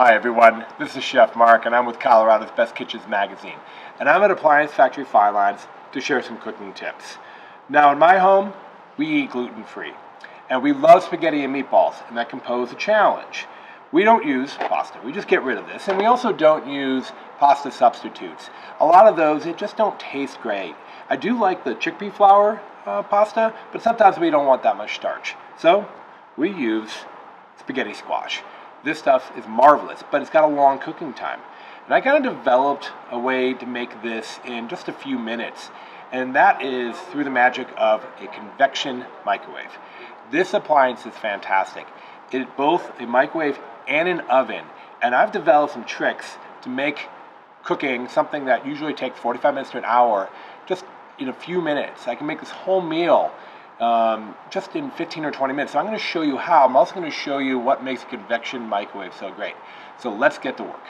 Hi everyone, this is Chef Mark and I'm with Colorado's Best Kitchens magazine. And I'm at Appliance Factory Fine Lines to share some cooking tips. Now in my home, we eat gluten-free. And we love spaghetti and meatballs, and that can pose a challenge. We don't use pasta, we just get rid of this. And we also don't use pasta substitutes. A lot of those, it just don't taste great. I do like the chickpea flour pasta, but sometimes we don't want that much starch. So we use spaghetti squash. This stuff is marvelous, but it's got a long cooking time. And I kind of developed a way to make this in just a few minutes, and that is through the magic of a convection microwave. This appliance is fantastic. It's both a microwave and an oven, and I've developed some tricks to make cooking something that usually takes 45 minutes to an hour just in a few minutes. I can make this whole meal just in 15 or 20 minutes. So I'm going to show you how. I'm also going to show you what makes a convection microwave so great. So let's get to work.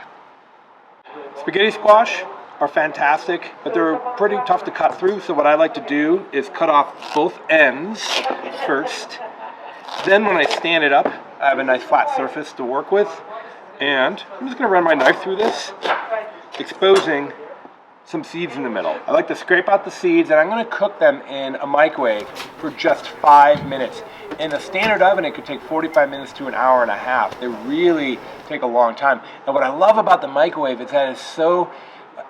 Spaghetti squash are fantastic, but they're pretty tough to cut through. So what I like to do is cut off both ends first. Then when I stand it up, I have a nice flat surface to work with. And I'm just going to run my knife through this, exposing some seeds in the middle. I like to scrape out the seeds, and I'm going to cook them in a microwave for just 5 minutes. In a standard oven, it could take 45 minutes to an hour and a half. They really take a long time. And what I love about the microwave is that it's so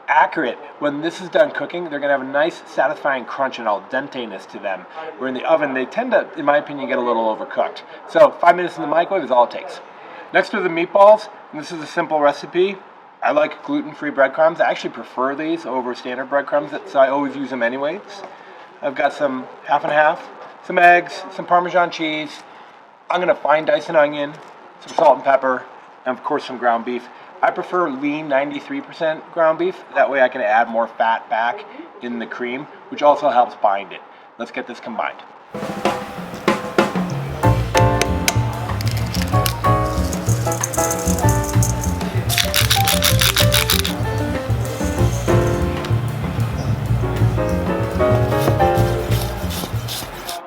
accurate. When this is done cooking, they're going to have a nice, satisfying crunch and al dente-ness to them. Where in the oven, they tend to, in my opinion, get a little overcooked. So 5 minutes in the microwave is all it takes. Next are the meatballs, and this is a simple recipe. I like gluten-free breadcrumbs. I actually prefer these over standard breadcrumbs, so I always use them anyways. I've got some half and half, some eggs, some Parmesan cheese. I'm going to fine dice an onion, some salt and pepper, and of course some ground beef. I prefer lean 93% ground beef. That way I can add more fat back in the cream, which also helps bind it. Let's get this combined.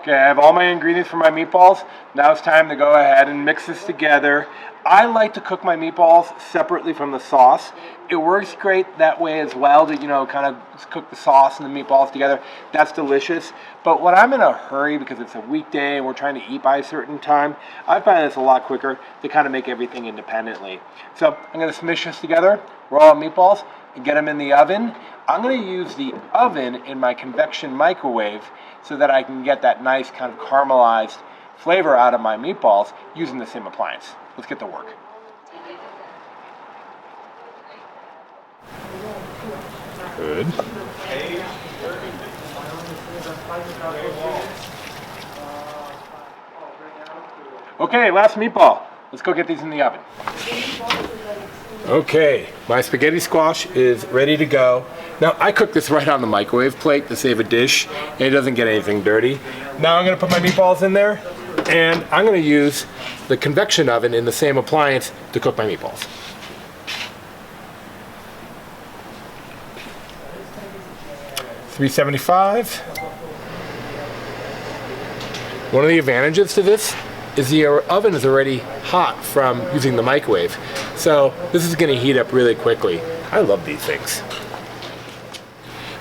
Okay, I have all my ingredients for my meatballs. Now it's time to go ahead and mix this together. I like to cook my meatballs separately from the sauce. It works great that way as well to, kind of cook the sauce and the meatballs together. That's delicious. But when I'm in a hurry because it's a weekday and we're trying to eat by a certain time, I find it's a lot quicker to kind of make everything independently. So I'm going to smush this together, raw meatballs, and get them in the oven. I'm going to use the oven in my convection microwave so that I can get that nice kind of caramelized flavor out of my meatballs using the same appliance. Let's get to work. Good. Okay, last meatball. Let's go get these in the oven. Okay, my spaghetti squash is ready to go. Now, I cook this right on the microwave plate to save a dish, and it doesn't get anything dirty. Now I'm going to put my meatballs in there, and I'm going to use the convection oven in the same appliance to cook my meatballs. $375. One of the advantages to this is the oven is already hot from using the microwave. So this is going to heat up really quickly. I love these things.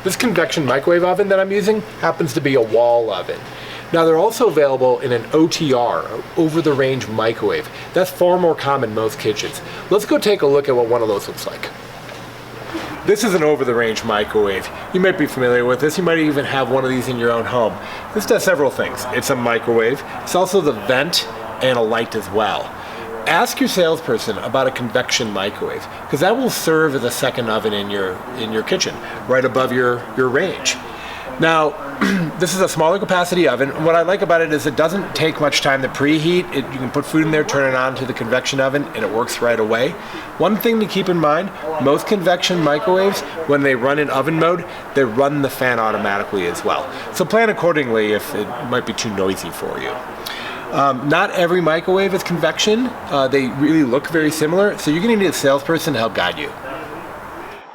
This convection microwave oven that I'm using happens to be a wall oven. Now they're also available in an OTR, over-the-range microwave. That's far more common in most kitchens. Let's go take a look at what one of those looks like. This is an over-the-range microwave. You might be familiar with this. You might even have one of these in your own home. This does several things. It's a microwave. It's also the vent and a light as well. Ask your salesperson about a convection microwave, because that will serve as a second oven in your kitchen, right above your range. Now, this is a smaller capacity oven. What I like about it is it doesn't take much time to preheat. You can put food in there, turn it on to the convection oven, and it works right away. One thing to keep in mind, most convection microwaves, when they run in oven mode, they run the fan automatically as well. So plan accordingly if it might be too noisy for you. Not every microwave is convection. They really look very similar, so you're going to need a salesperson to help guide you.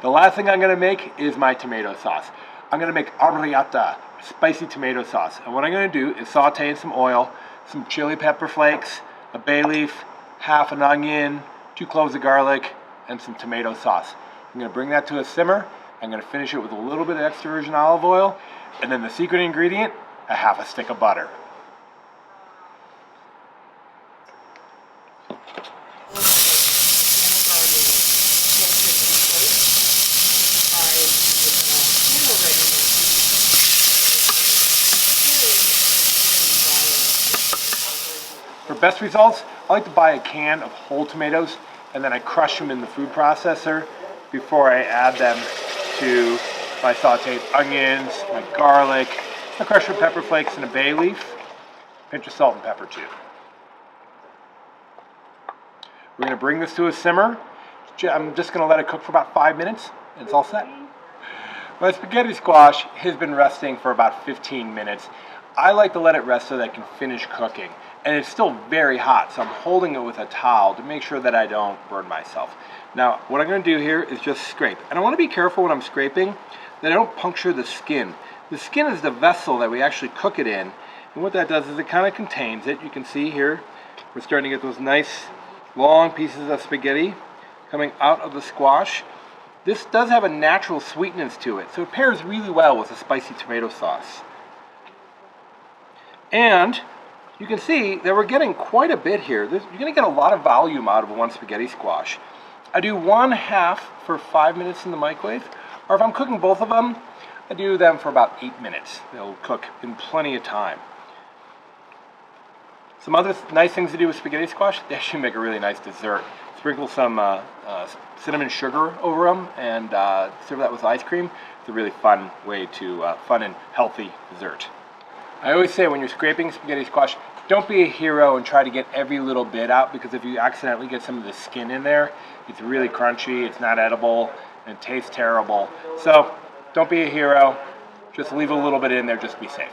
The last thing I'm going to make is my tomato sauce. I'm going to make arrabbiata, spicy tomato sauce. And what I'm going to do is saute in some oil, some chili pepper flakes, a bay leaf, half an onion, 2 cloves of garlic, and some tomato sauce. I'm going to bring that to a simmer. I'm going to finish it with a little bit of extra virgin olive oil, and then the secret ingredient, a half a stick of butter. For best results, I like to buy a can of whole tomatoes and then I crush them in the food processor before I add them to my sauteed onions, my garlic, I crush some pepper flakes and a bay leaf, pinch of salt and pepper too. We're going to bring this to a simmer. I'm just going to let it cook for about 5 minutes and it's all set. My spaghetti squash has been resting for about 15 minutes. I like to let it rest so that it can finish cooking. And it's still very hot, so I'm holding it with a towel to make sure that I don't burn myself. Now, what I'm going to do here is just scrape. And I want to be careful when I'm scraping that I don't puncture the skin. The skin is the vessel that we actually cook it in. And what that does is it kind of contains it. You can see here, we're starting to get those nice long pieces of spaghetti coming out of the squash. This does have a natural sweetness to it, so it pairs really well with a spicy tomato sauce. And you can see that we're getting quite a bit here. You're going to get a lot of volume out of one spaghetti squash. I do 1/2 for 5 minutes in the microwave, or if I'm cooking both of them, I do them for about 8 minutes. They'll cook in plenty of time. Some other nice things to do with spaghetti squash, they actually make a really nice dessert. Sprinkle some cinnamon sugar over them and serve that with ice cream. It's a really fun way to, fun and healthy dessert. I always say when you're scraping spaghetti squash, don't be a hero and try to get every little bit out, because if you accidentally get some of the skin in there, it's really crunchy, it's not edible, and it tastes terrible. So don't be a hero, just leave a little bit in there, just be safe.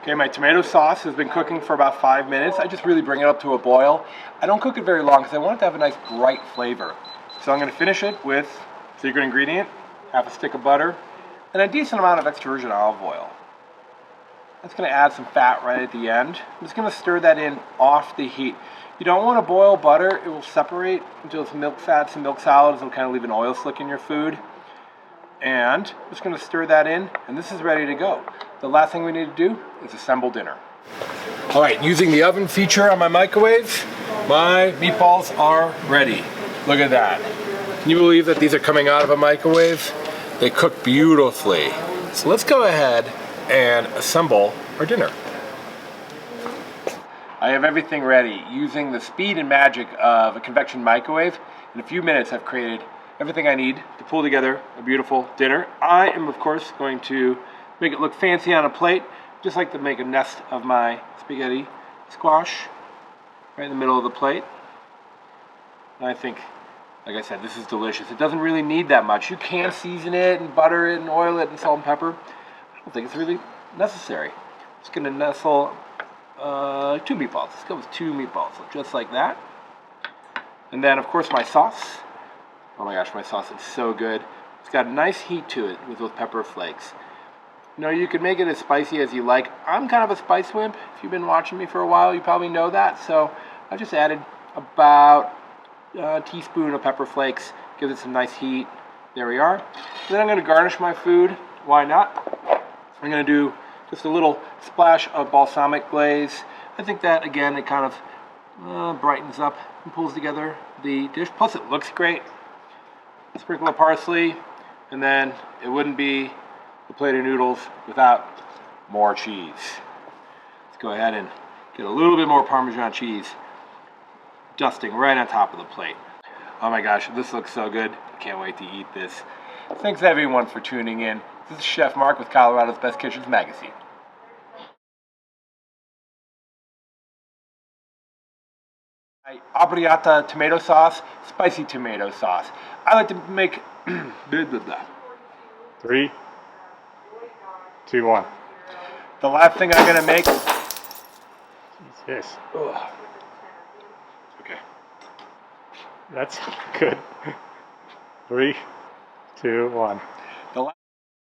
Okay, my tomato sauce has been cooking for about 5 minutes. I just really bring it up to a boil. I don't cook it very long because I want it to have a nice bright flavor. So I'm going to finish it with secret ingredient, half a stick of butter, and a decent amount of extra virgin olive oil. That's going to add some fat right at the end. I'm just going to stir that in off the heat. You don't want to boil butter. It will separate into its milk fats and milk solids and kind of leave an oil slick in your food. And I'm just going to stir that in, and this is ready to go. The last thing we need to do is assemble dinner. All right, using the oven feature on my microwave, my meatballs are ready. Look at that. Can you believe that these are coming out of a microwave? They cook beautifully. So let's go ahead and assemble our dinner. I have everything ready. Using the speed and magic of a convection microwave, in a few minutes I've created everything I need to pull together a beautiful dinner. I am, of course, going to make it look fancy on a plate, just like to make a nest of my spaghetti squash right in the middle of the plate. And I think, like I said, this is delicious. It doesn't really need that much. You can season it and butter it and oil it and salt and pepper. I don't think it's really necessary. Just going to nestle 2 meatballs. Let's go with 2 meatballs, just like that. And then, of course, my sauce. Oh my gosh, my sauce is so good. It's got a nice heat to it with those pepper flakes. You know, you can make it as spicy as you like. I'm kind of a spice wimp. If you've been watching me for a while, you probably know that. So I just added about a teaspoon of pepper flakes. Gives it some nice heat. There we are. Then I'm going to garnish my food. Why not? I'm going to do just a little splash of balsamic glaze. I think that, again, it kind of brightens up and pulls together the dish. Plus, it looks great. Sprinkle of parsley, and then it wouldn't be a plate of noodles without more cheese. Let's go ahead and get a little bit more Parmesan cheese dusting right on top of the plate. Oh my gosh, this looks so good. I can't wait to eat this. Thanks everyone for tuning in. This is Chef Mark with Colorado's Best Kitchens Magazine. Arrabbiata tomato sauce, spicy tomato sauce. I like to make 3, 2, 1. The last thing I'm gonna make. Yes. Ugh. Okay. That's good. 3, 2, 1.